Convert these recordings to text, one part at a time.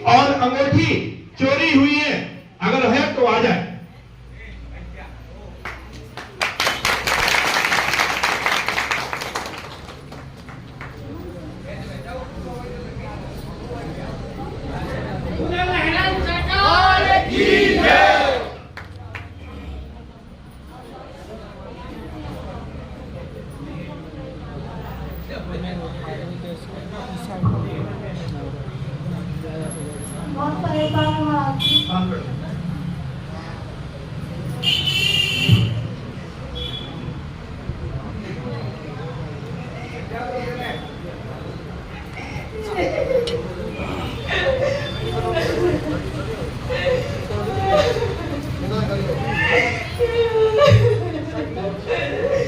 और अंगूठी चोरी हुई है, अगर है तो आ जाए।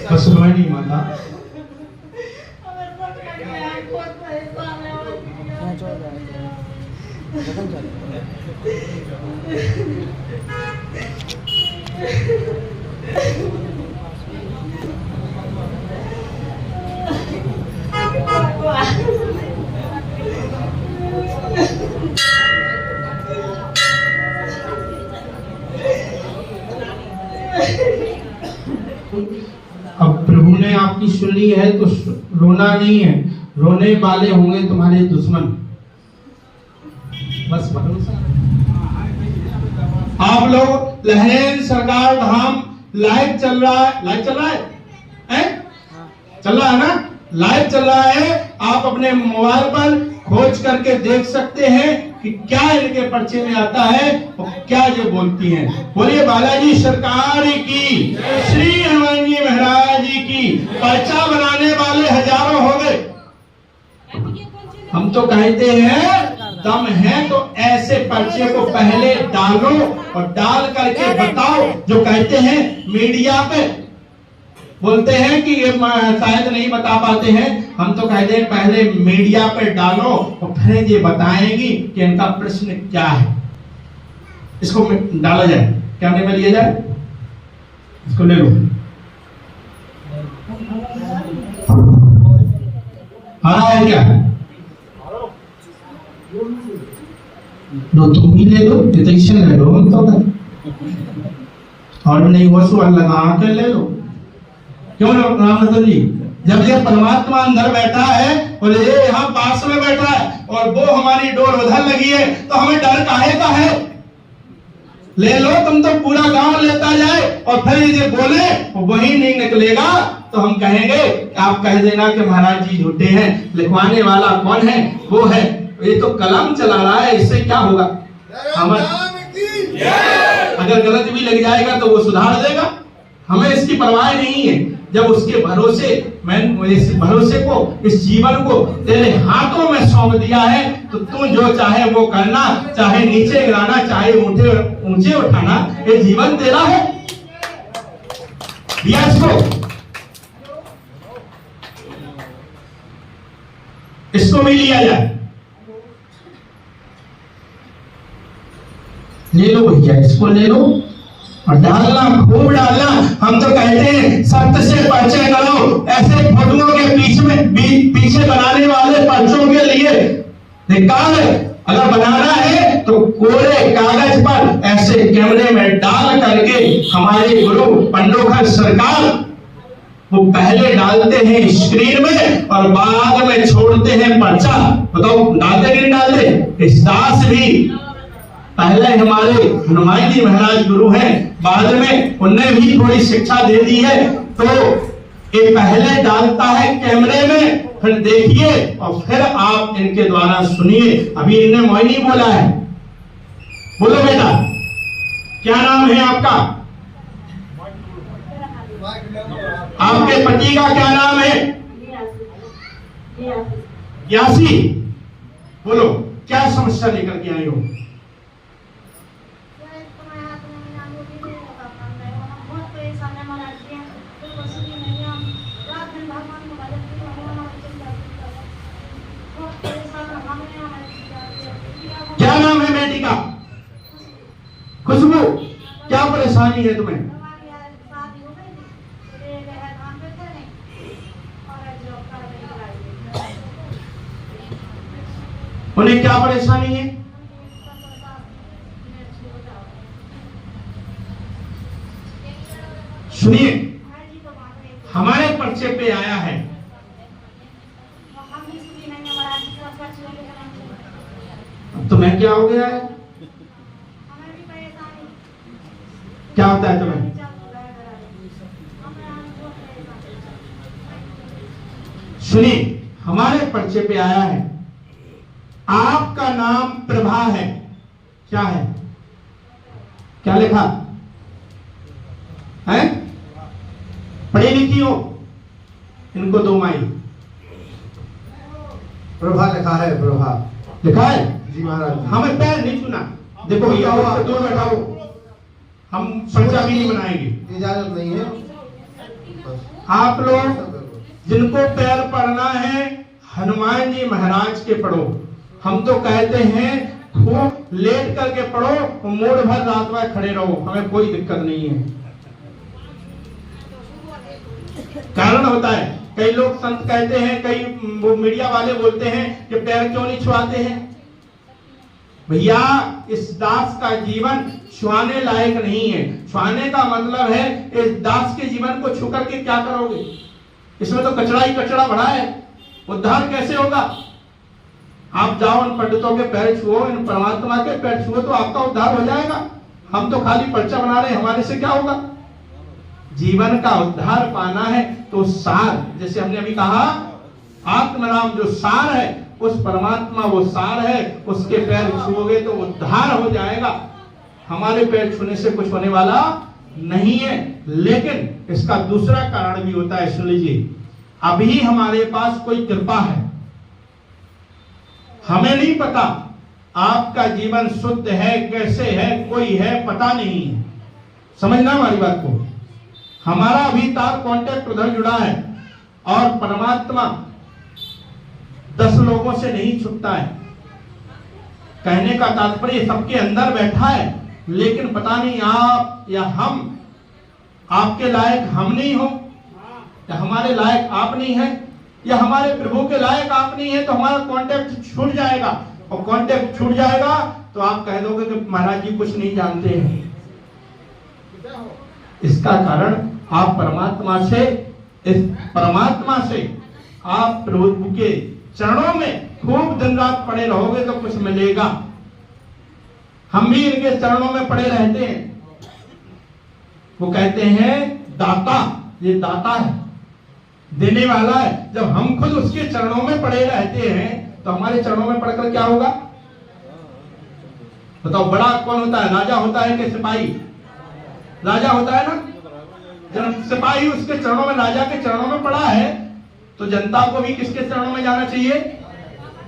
बस नहीं माता, अब प्रभु ने आपकी सुनी है तो रोना नहीं है, रोने वाले होंगे तुम्हारे दुश्मन। बस भरोसा। आप लोग लहरें सरकार धाम लाइव चल रहा है, लाइव चल रहा है, चल रहा है ना, लाइव चल रहा है। आप अपने मोबाइल पर खोज करके देख सकते हैं कि क्या इनके पर्चे में आता है और क्या जो बोलती हैं। बोलिए बालाजी सरकार की, श्री हनुमान जी महाराज जी की। पर्चा बनाने वाले हजारों हो गए। हम तो कहते हैं दम है तो ऐसे पर्चे को पहले डालो और डाल करके बताओ। जो कहते हैं मीडिया पे बोलते हैं कि ये शायद नहीं बता पाते हैं, हम तो कहते हैं पहले मीडिया पे डालो और फिर ये बताएंगी कि इनका प्रश्न क्या है। इसको डाला जाए, कैमरे में लिया जाए, इसको ले लो। आ रहा है क्या? लो तुम भी ले लो, डिटेक्शन ले लो, हम तो और नहीं वो सवाल लगा के ले लो। क्यों रामचंद्र जी? जब ये परमात्मा अंदर बैठा है और ये यहाँ पास में बैठा है और वो हमारी डोर उधर लगी है तो हमें डर काहे का है? ले लो तुम तो पूरा गांव लेता जाए और फिर ये बोले वही नहीं निकलेगा तो हम कहेंगे, आप कह देना कि महाराज जी झूठे हैं। लिखवाने वाला कौन है? वो है, ये तो कलम चला रहा है, इससे क्या होगा? अगर गलत भी लग जाएगा तो वो सुधार देगा, हमें इसकी परवाह नहीं है। जब उसके भरोसे मैं इस भरोसे को, इस जीवन को तेरे हाथों में सौंप दिया है तो तू जो चाहे वो करना, चाहे नीचे गिराना, चाहे ऊंचे उठाना, ये जीवन तेरा है। दिया इसको भी लिया जाए। ले लो भैया, इसको ले लो और डालना, खूब डालना। हम तो कहते हैं सत्य से पर्चे करो। ऐसे फोटोओं के पीछे बनाने वाले पर्चों के लिए धिक्कार है। अगर बनाना है तो कोरे कागज पर ऐसे कैमरे में डाल करके हमारे गुरु पंडोखर सरकार वो पहले डालते हैं स्क्रीन में और बाद में छोड़ते हैं पर्चा। बताओ डालते कि नहीं डालते? इस दास भी पहले हमारे हनुमान जी महाराज गुरु हैं, बाद में उन्हें भी थोड़ी शिक्षा दे दी है। तो ये पहले डालता है कैमरे में, फिर देखिए और फिर आप इनके द्वारा सुनिए। अभी इन्हें मोहिनी बोला है, बोलो बेटा क्या नाम है आपका? आपके पति का क्या नाम है? यासी। बोलो क्या समस्या लेकर के आई हो? क्या नाम है बेटी का? खुशबू। क्या परेशानी है तुम्हें? उन्हें क्या परेशानी है? सुनिए, हमारे पर्चे पे आया है, तुम्हें क्या हो गया है? क्या होता है तुम्हें? सुनिए, हमारे पर्चे पे आया है, आपका नाम प्रभा है। क्या है? क्या लिखा है? पढ़ी लिखी हो? इनको दो माइल। प्रभा लिखा है, प्रभा लिखा है जी महाराज। हमें पैर नहीं सुना। देखो भैया, वो दूर बैठाओ, हम पर्चा भी नहीं बनाएंगे, इजाजत नहीं है। आप लोग जिनको पैर पढ़ना है हनुमान जी महाराज के पढ़ो। हम तो कहते हैं खूब लेट करके पढ़ो, मूड भर रात भर खड़े रहो, हमें कोई दिक्कत नहीं है। कारण होता है, कई लोग संत कहते हैं, कई वो मीडिया वाले बोलते हैं कि पैर क्यों नहीं छुआते हैं। भैया, इस दास का जीवन छुआने लायक नहीं है। छुआने का मतलब है इस दास के जीवन को छू करके क्या करोगे? इसमें तो कचरा ही कचरा भरा है, उद्धार कैसे होगा? आप जाओ उन पंडितों के पैर छुओ, इन परमात्मा के पैर छुओ, तो आपका उद्धार हो जाएगा। हम तो खाली पर्चा बना रहे हैं, हमारे से क्या होगा? जीवन का उद्धार पाना है तो सार, जैसे हमने अभी कहा, आत्मनाम जो सार है, उस परमात्मा वो सार है, उसके पैर छुओगे तो उद्धार हो जाएगा। हमारे पैर छूने से कुछ होने वाला नहीं है। लेकिन इसका दूसरा कारण भी होता है, सुन लीजिए। अभी हमारे पास कोई कृपा है, हमें नहीं पता आपका जीवन शुद्ध है कैसे है, कोई है पता नहीं है। समझना हमारी बात को। हमारा अभी तक कांटेक्ट उधर जुड़ा है और परमात्मा 10 लोगों से नहीं छुपता है। कहने का तात्पर्य सबके अंदर बैठा है, लेकिन पता नहीं आप या हम आपके लायक हम नहीं हो, या हमारे लायक आप नहीं है, या हमारे प्रभु के लायक आप नहीं है, तो हमारा कांटेक्ट छूट जाएगा। और कांटेक्ट छूट जाएगा तो आप कह दोगे कि महाराज जी कुछ नहीं जानते हैं। इसका कारण आप परमात्मा से, इस परमात्मा से आप प्रभु के चरणों में खूब दिन रात पड़े रहोगे तो कुछ मिलेगा। हम भी इनके चरणों में पड़े रहते हैं। वो कहते हैं दाता, ये दाता है, देने वाला है। जब हम खुद उसके चरणों में पड़े रहते हैं तो हमारे चरणों में पड़कर क्या होगा? बताओ, बड़ा कौन होता है? राजा होता है कि सिपाही? राजा होता है ना। जब सिपाही उसके चरणों में, राजा के चरणों में पड़ा है, तो जनता को भी किसके चरणों में जाना चाहिए?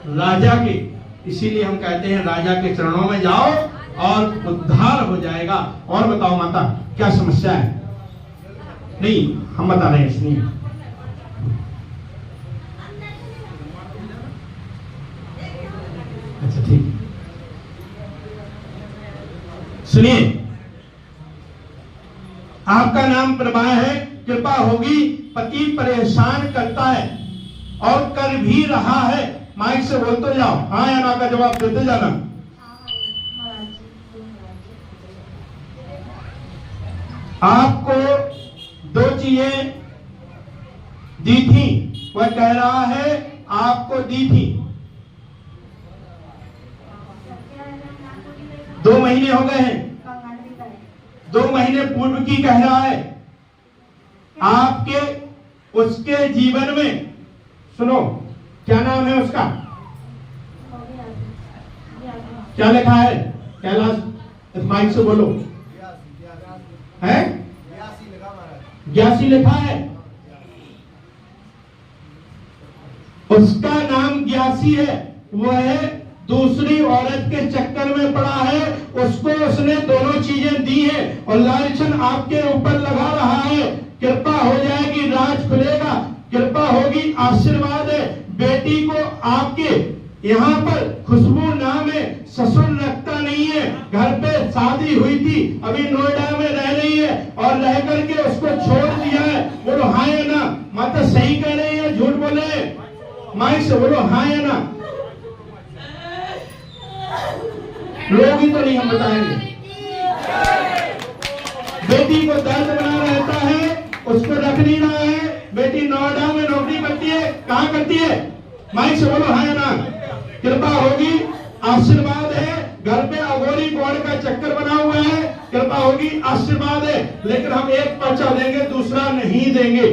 राजा के। इसीलिए हम कहते हैं राजा के चरणों में जाओ और उद्धार हो जाएगा। और बताओ माता, क्या समस्या है? नहीं, हम बता रहे हैं, सुनिए। अच्छा ठीक, सुनिए। आपका नाम प्रभा है, कृपा होगी। पति परेशान करता है और कर भी रहा है। माइक से बोलते जाओ, हाँ या ना का जवाब देते जाना। आपको 2 चीजें दी थी, वह कह रहा है आपको दी थी। 2 महीने हो गए हैं, 2 महीने पूर्व की कह रहा है। आपके उसके जीवन में, सुनो, क्या नाम है उसका? क्या लिखा है? कैलाश, माइक से बोलो। है? ग्यासी लिखा है। उसका नाम ग्यासी है। वह दूसरी औरत के चक्कर में पड़ा है, उसको उसने दोनों चीजें दी है और लालचन आपके ऊपर लगा रहा है। कृपा हो जाएगी, राज खुलेगा, कृपा होगी, आशीर्वाद है। बेटी को आपके यहाँ पर खुशबू नाम है, ससुर लगता नहीं है, घर पे शादी हुई थी, अभी नोएडा में रह रही है और रह करके उसको छोड़ दिया है। बोलो हाँ या ना? माता सही कह रही है, झूठ बोले? माइक से बोलो हाँ या ना। लोग ही तो नहीं हम बताएंगे। बेटी को दर्द बना रहता है, इसको रख नहीं रहा है। बेटी नोएडा में नौकरी करती है, कहाँ करती है? माइक से बोलो हाँ या ना। कृपा होगी, आशीर्वाद है। घर पे अघोरी गौड़ का चक्कर बना हुआ है, कृपा होगी, आशीर्वाद है। लेकिन हम एक पर्चा देंगे, दूसरा नहीं देंगे।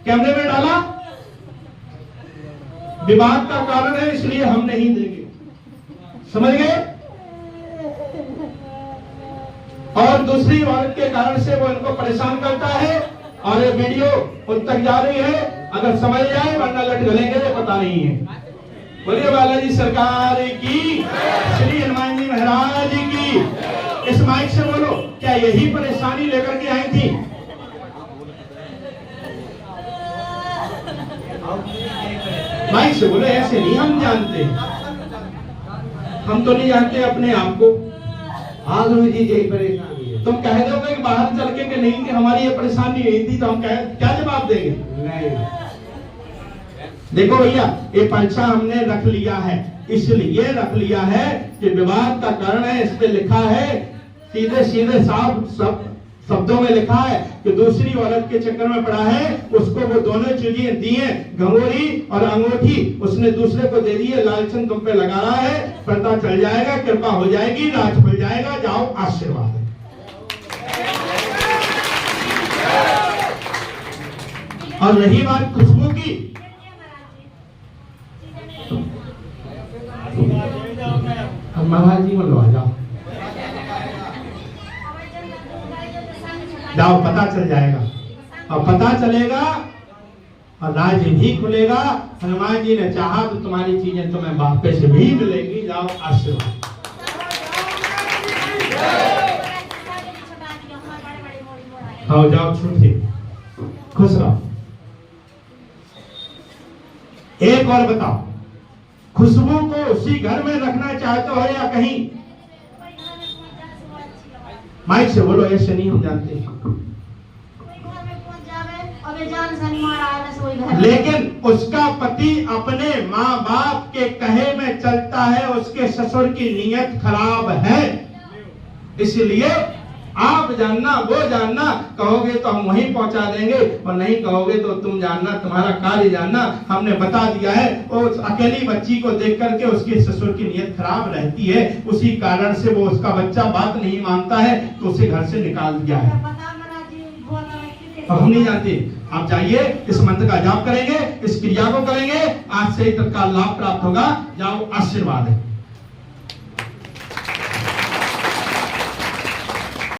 कैमरे में डाला, विवाद का कारण है इसलिए हम नहीं देंगे, समझ गए? और दूसरी औरत के कारण से वो इनको परेशान करता है और ये वीडियो उन तक जा रही है। अगर समझ जाए वरना लट गलेंगे, पता नहीं है। बोलिए बालाजी सरकार की, श्री हनुमान जी महाराज की। इस माइक से बोलो, क्या यही परेशानी लेकर के आई थी? माइक से बोलो, ऐसे नहीं हम जानते, हम तो नहीं जानते अपने आप को। हाँ गुरु जी यही परेशानी है। तुम कह दोगे कि बाहर चल के कि नहीं कि हमारी ये परेशानी नहीं थी, तो हम क्या जवाब देंगे? नहीं। देखो भैया, ये पर्चा हमने रख लिया है, इसलिए रख लिया है कि विवाद का कारण है। इस पे लिखा है, सीधे सीधे साफ सब शब्दों में लिखा है कि दूसरी औरत के चक्कर में पड़ा है, उसको वो दोनों चीजें दी हैं, घंगोरी और अंगूठी, उसने दूसरे को दे दी है। लालचन तुम पे लगा रहा है, पता चल जाएगा, कृपा हो जाएगी, राज खुल जाएगा। जाओ, आशीर्वाद है। और रही बात खुशबू की, महाराज जी बोलो, आ जाओ जाओ, पता चल जाएगा। और पता चलेगा और राज भी खुलेगा। हनुमान जी ने चाहा तो तुम्हारी चीजें तुम्हें वापस भी मिलेगी। जाओ, आशीर्वाद। आओ जाओ, छूटे, खुश रहो। एक और बताओ, खुशबू को उसी घर में रखना चाहते हो या कहीं? माइक से बोलो, ऐसे नहीं हम जानते। लेकिन उसका पति अपने माँ बाप के कहे में चलता है, उसके ससुर की नीयत खराब है। इसलिए आप जानना, वो जानना, कहोगे तो हम वहीं पहुंचा देंगे और नहीं कहोगे तो तुम जानना, तुम्हारा कार्य जानना। हमने बता दिया है। उस अकेली बच्ची को देख करके उसके ससुर की नीयत खराब रहती है, उसी कारण से वो उसका बच्चा बात नहीं मानता है तो उसे घर से निकाल दिया है। अब हम नहीं जानते। आप जाइए, इस मंत्र का जाप करेंगे, इस क्रिया को करेंगे, आज से तत्काल लाभ प्राप्त होगा। जाओ, आशीर्वाद है।